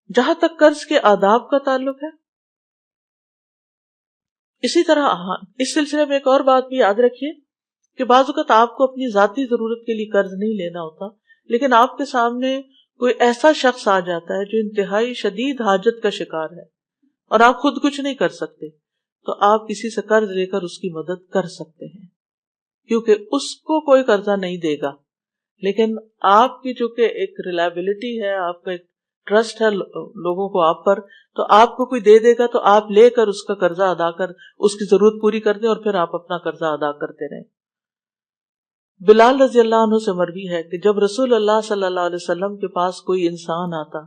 جہاں تک قرض کے آداب کا تعلق ہے، اسی طرح اس سلسلے میں ایک اور بات بھی یاد رکھیے کہ بعض اوقات آپ کو اپنی ذاتی ضرورت کے لیے قرض نہیں لینا ہوتا، لیکن آپ کے سامنے کوئی ایسا شخص آ جاتا ہے جو انتہائی شدید حاجت کا شکار ہے اور آپ خود کچھ نہیں کر سکتے، تو آپ کسی سے قرض لے کر اس کی مدد کر سکتے ہیں، کیونکہ اس کو کوئی قرضہ نہیں دے گا، لیکن آپ کی جو کہ ایک ریلائبلٹی ہے، آپ کا ایک ٹرسٹ ہے لوگوں کو آپ پر، تو آپ کو کوئی دے دے گا تو آپ لے کر اس کا قرضہ ادا کر اس کی ضرورت پوری کر دیں اور پھر آپ اپنا قرضہ ادا کرتے رہیں۔ بلال رضی اللہ عنہ سے مروی ہے کہ جب رسول اللہ صلی اللہ علیہ وسلم کے پاس کوئی انسان آتا،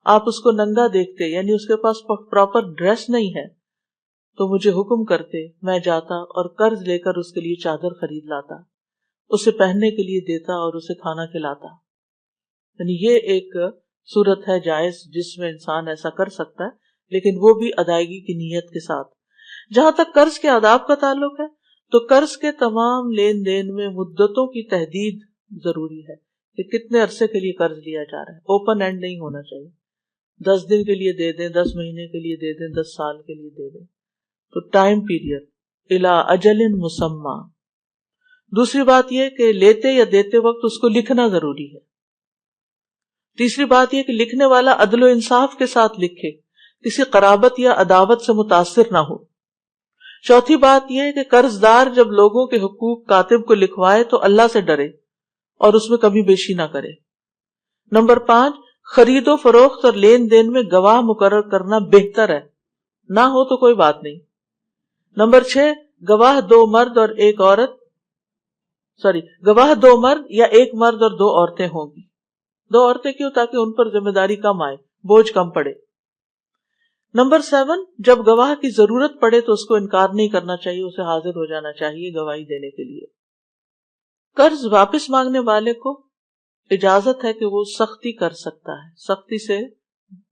آپ اس کو ننگا دیکھتے، یعنی اس کے پاس پراپر ڈریس نہیں ہے، تو مجھے حکم کرتے، میں جاتا اور قرض لے کر اس کے لیے چادر خرید لاتا، اسے پہننے کے لیے دیتا اور اسے کھانا کھلاتا۔ یعنی یہ ایک صورت ہے جائز جس میں انسان ایسا کر سکتا ہے، لیکن وہ بھی ادائیگی کی نیت کے ساتھ۔ جہاں تک قرض کے آداب کا تعلق ہے تو قرض کے تمام لین دین میں مدتوں کی تحدید ضروری ہے کہ کتنے عرصے کے لیے قرض لیا جا رہا ہے، اوپن اینڈ نہیں ہونا چاہیے، 10 دن کے لیے دے دیں، 10 مہینے کے لیے دے دیں، 10 سال کے لیے دے دیں، تو ٹائم پیریڈ الی اجل مسمى۔ دوسری بات یہ کہ لیتے یا دیتے وقت اس کو لکھنا ضروری ہے۔ تیسری بات یہ کہ لکھنے والا عدل و انصاف کے ساتھ لکھے، کسی قرابت یا عداوت سے متاثر نہ ہو۔ چوتھی بات یہ کہ قرض دار جب لوگوں کے حقوق کاتب کو لکھوائے تو اللہ سے ڈرے اور اس میں کمی بیشی نہ کرے۔ نمبر 5، خرید و فروخت اور لین دین میں گواہ مقرر کرنا بہتر ہے، نہ ہو تو کوئی بات نہیں۔ نمبر 6، گواہ دو مرد یا ایک مرد اور 2 عورتیں ہوں گی۔ 2 عورتیں کیوں؟ تاکہ ان پر ذمہ داری کم آئے، بوجھ کم پڑے۔ نمبر 7، جب گواہ کی ضرورت پڑے تو اس کو انکار نہیں کرنا چاہیے، اسے حاضر ہو جانا چاہیے گواہی دینے کے لیے۔ قرض واپس مانگنے والے کو اجازت ہے کہ وہ سختی کر سکتا ہے، سختی سے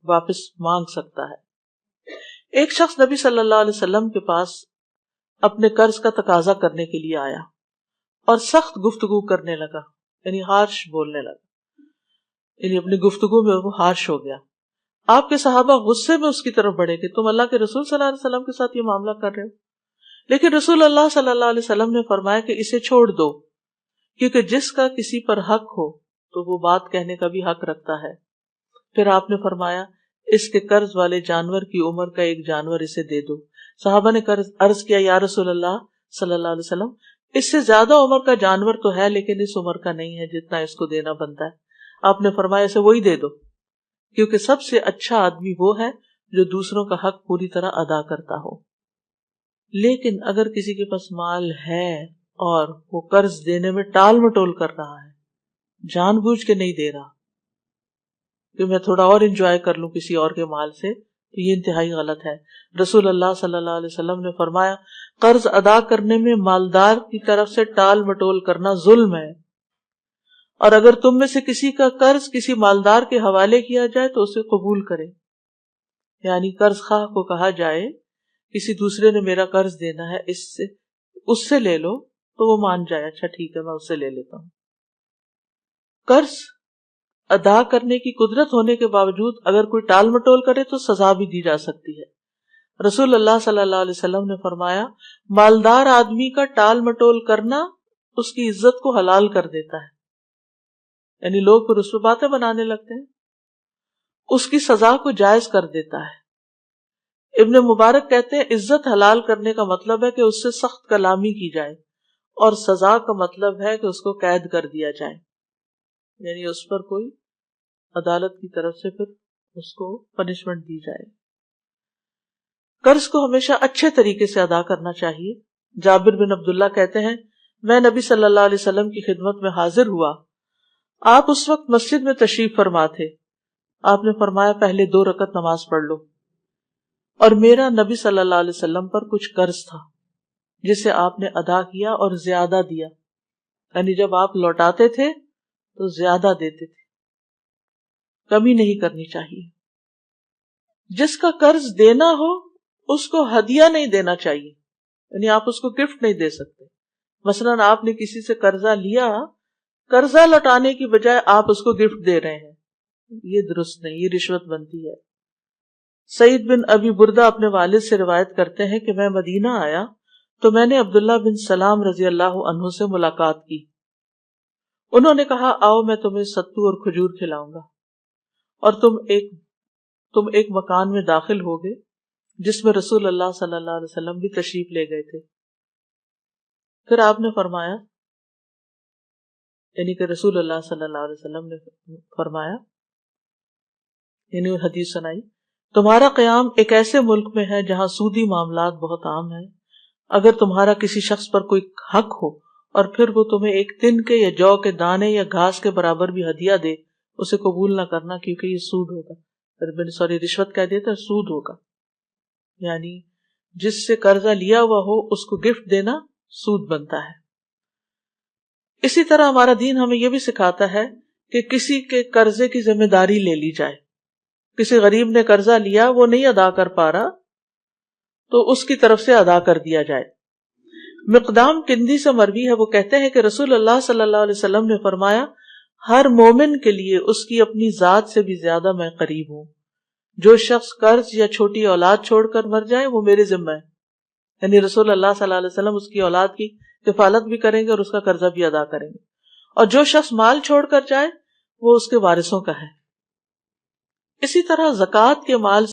واپس مانگ سکتا ہے۔ ایک شخص نبی صلی اللہ علیہ وسلم کے پاس اپنے قرض کا تقاضا کرنے کے لیے آیا اور سخت گفتگو کرنے لگا، یعنی ہارش بولنے لگا، یعنی اپنی گفتگو میں وہ ہارش ہو گیا۔ آپ کے صحابہ غصے میں اس کی طرف بڑھے کہ تم اللہ کے رسول صلی اللہ علیہ وسلم کے ساتھ یہ معاملہ کر رہے ہو، لیکن رسول اللہ صلی اللہ علیہ وسلم نے فرمایا کہ اسے چھوڑ دو، کیونکہ جس کا کسی پر حق ہو تو وہ بات کہنے کا بھی حق رکھتا ہے۔ پھر آپ نے فرمایا اس کے قرض والے جانور کی عمر کا ایک جانور اسے دے دو۔ صحابہ نے عرض کیا یا رسول اللہ صلی اللہ علیہ وسلم، اس سے زیادہ عمر کا جانور تو ہے لیکن اس عمر کا نہیں ہے جتنا اس کو دینا بنتا ہے۔ آپ نے فرمایا اسے وہی دے دو، کیونکہ سب سے اچھا آدمی وہ ہے جو دوسروں کا حق پوری طرح ادا کرتا ہو۔ لیکن اگر کسی کے پاس مال ہے اور وہ قرض دینے میں ٹال مٹول کر رہا ہے، جان بوجھ کے نہیں دے رہا کہ میں تھوڑا اور انجوائے کر لوں کسی اور کے مال سے، تو یہ انتہائی غلط ہے۔ رسول اللہ صلی اللہ علیہ وسلم نے فرمایا قرض ادا کرنے میں مالدار کی طرف سے ٹال مٹول کرنا ظلم ہے، اور اگر تم میں سے کسی کا قرض کسی مالدار کے حوالے کیا جائے تو اسے قبول کرے، یعنی قرض خواہ کو کہا جائے کسی دوسرے نے میرا قرض دینا ہے، اس سے لے لو، تو وہ مان جائے اچھا ٹھیک ہے میں اس سے لے لیتا ہوں۔ قرض ادا کرنے کی قدرت ہونے کے باوجود اگر کوئی ٹال مٹول کرے تو سزا بھی دی جا سکتی ہے۔ رسول اللہ صلی اللہ علیہ وسلم نے فرمایا مالدار آدمی کا ٹال مٹول کرنا اس کی عزت کو حلال کر دیتا ہے، یعنی لوگ پھر اس پہ باتیں بنانے لگتے ہیں، اس کی سزا کو جائز کر دیتا ہے۔ ابن مبارک کہتے ہیں عزت حلال کرنے کا مطلب ہے کہ اس سے سخت کلامی کی جائے، اور سزا کا مطلب ہے کہ اس کو قید کر دیا جائے، یعنی اس پر کوئی عدالت کی طرف سے پھر اس کو پنشمنٹ دی جائے۔ قرض کو ہمیشہ اچھے طریقے سے ادا کرنا چاہیے۔ جابر بن عبداللہ کہتے ہیں میں نبی صلی اللہ علیہ وسلم کی خدمت میں حاضر ہوا، آپ اس وقت مسجد میں تشریف فرما تھے، آپ نے فرمایا پہلے 2 رکعت نماز پڑھ لو، اور میرا نبی صلی اللہ علیہ وسلم پر کچھ قرض تھا جسے آپ نے ادا کیا اور زیادہ دیا، یعنی جب آپ لوٹاتے تھے تو زیادہ دیتے تھے، کمی نہیں کرنی چاہیے۔ جس کا قرض دینا ہو اس کو ہدیہ نہیں دینا چاہیے، یعنی آپ اس کو گفٹ نہیں دے سکتے۔ مثلاً آپ نے کسی سے قرضہ لیا، قرضہ لوٹانے کی بجائے آپ اس کو گفٹ دے رہے ہیں، یہ درست نہیں، یہ رشوت بنتی ہے۔ سعید بن ابی بردہ اپنے والد سے روایت کرتے ہیں کہ میں مدینہ آیا تو میں نے عبداللہ بن سلام رضی اللہ عنہ سے ملاقات کی۔ انہوں نے کہا آؤ میں تمہیں ستو اور کھجور کھلاؤں گا، اور تم ایک مکان میں داخل ہوگے جس میں رسول اللہ صلی اللہ علیہ وسلم بھی تشریف لے گئے تھے۔ پھر آپ نے فرمایا، یعنی کہ رسول اللہ صلی اللہ علیہ وسلم نے فرمایا، یعنی حدیث سنائی، تمہارا قیام ایک ایسے ملک میں ہے جہاں سودی معاملات بہت عام ہیں۔ اگر تمہارا کسی شخص پر کوئی حق ہو اور پھر وہ تمہیں ایک تن کے یا جو کے دانے یا گھاس کے برابر بھی ہدیہ دے، اسے قبول نہ کرنا، کیونکہ یہ سود ہوگا، رشوت کہہ دیتا ہے، سود ہوگا، یعنی جس سے قرضہ لیا ہوا ہو اس کو گفٹ دینا سود بنتا ہے۔ اسی طرح ہمارا دین ہمیں یہ بھی سکھاتا ہے کہ کسی کے قرضے کی ذمہ داری لے لی جائے۔ کسی غریب نے قرضہ لیا، وہ نہیں ادا کر پا رہا، تو اس کی طرف سے ادا کر دیا جائے۔ مقدام کندی سے مروی ہے، وہ کہتے ہیں کہ رسول اللہ صلی اللہ علیہ وسلم نے فرمایا، ہر مومن کے لیے اس کی اپنی ذات سے بھی زیادہ میں قریب ہوں۔ جو شخص قرض یا چھوٹی اولاد چھوڑ کر مر جائے وہ میرے ذمہ ہے، یعنی رسول اللہ صلی اللہ علیہ وسلم اس کی اولاد کی کفالت بھی کریں گے اور اس کا قرضہ بھی ادا کریں گے، اور جو شخص مال چھوڑ کر جائے وہ اس کے وارثوں کا ہے۔ اسی طرح زکوٰۃ کے مال